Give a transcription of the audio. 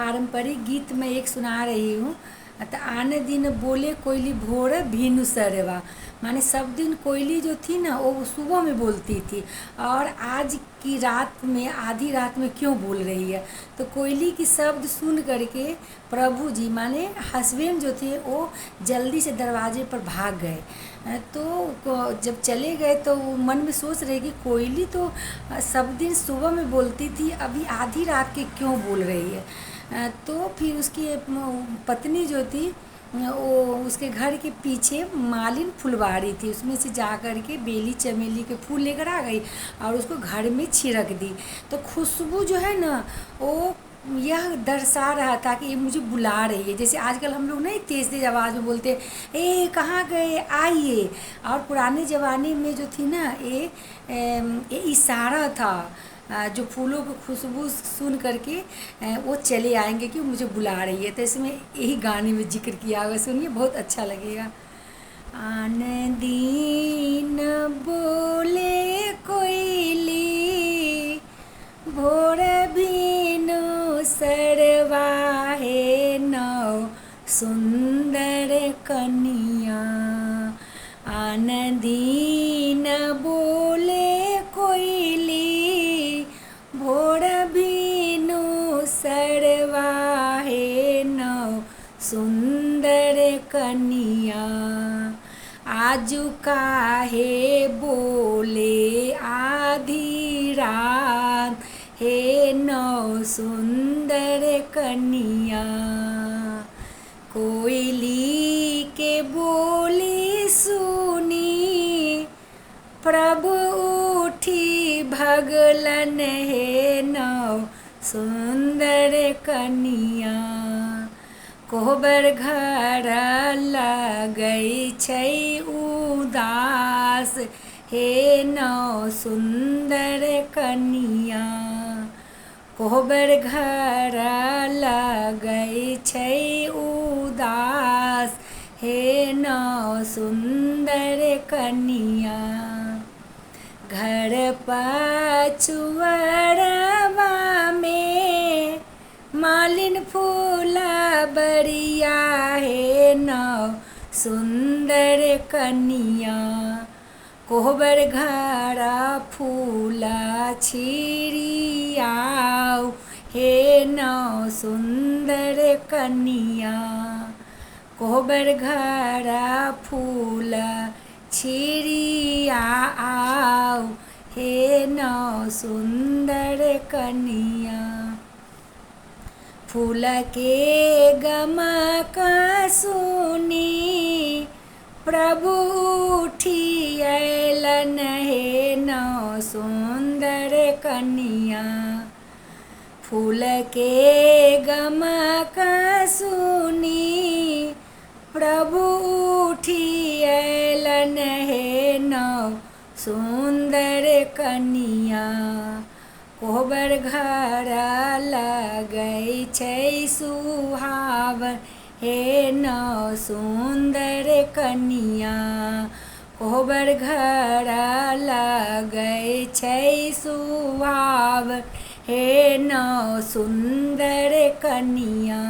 पारंपरिक गीत मैं एक सुना रही हूँ। तो आने दिन बोले कोयली भोर भीनु सरवा, माने सब दिन कोयली जो थी ना वो सुबह में बोलती थी, और आज की रात में आधी रात में क्यों बोल रही है। तो कोयली की शब्द सुन करके प्रभु जी माने हस्बैंड जो थे वो जल्दी से दरवाजे पर भाग गए। तो जब चले गए तो वो मन में सोच रहे कि कोयली तो सब दिन सुबह में बोलती थी, अभी आधी रात के क्यों बोल रही है। तो फिर उसकी पत्नी जो थी वो उसके घर के पीछे मालिन फुलवारी थी, उसमें से जा कर के बेली चमेली के फूल लेकर आ गई और उसको घर में छिड़क दी। तो खुशबू जो है ना वो यह दर्शा रहा था कि ये मुझे बुला रही है। जैसे आजकल हम लोग नहीं तेज़ तेज़ आवाज़ में बोलते ए कहाँ गए आइए, और पुराने ज़माने में जो थी ना ये इशारा था। जो फूलों की खुशबू सुन करके वो चले आएंगे कि मुझे बुला रही है। तो इसमें यही गाने में जिक्र किया हुआ, सुनिए बहुत अच्छा लगेगा। आन दीन बोले कोयली भोर बीनु सरवा है नौ सुंदर कनिया। आन दीन बोले कोयली भोर बीनु सरवा है नौ सुंदर कनिया। आजू काहे बोले आधी रात हे नौ सुंदर कनिया। कोयली के बोली सुनी प्रभु उठी भगलन हे नौ सुंदर कनिया। कोहबर घर लगई छै उदास हे नौ सुंदर कनिया। कोहबर घर लगई छै उदास हे नौ सुंदर कनिया। घर पछुअरवा में मालिन फूला बरिया हे नौ सुंदर कनिया। कोहबर घरा फूला छिड़ियाऊ हे नौ सुंदर कनिया। कोहबर घरा फूला छिड़ियाऊ हे नौ सुंदर कनिया। फूल के गमक सुनी प्रभु उठी अयलन हे नौ सुंदर कनिया। फूल के गमक सुनी प्रभु उठी अयलन हे नौ सुंदर कनिया। कोहबर घर लगई छै सुहावन हे नौ सुंदर कनिया। कोहबर घर लगई छै सुहावन हे नौ सुंदर कनिया।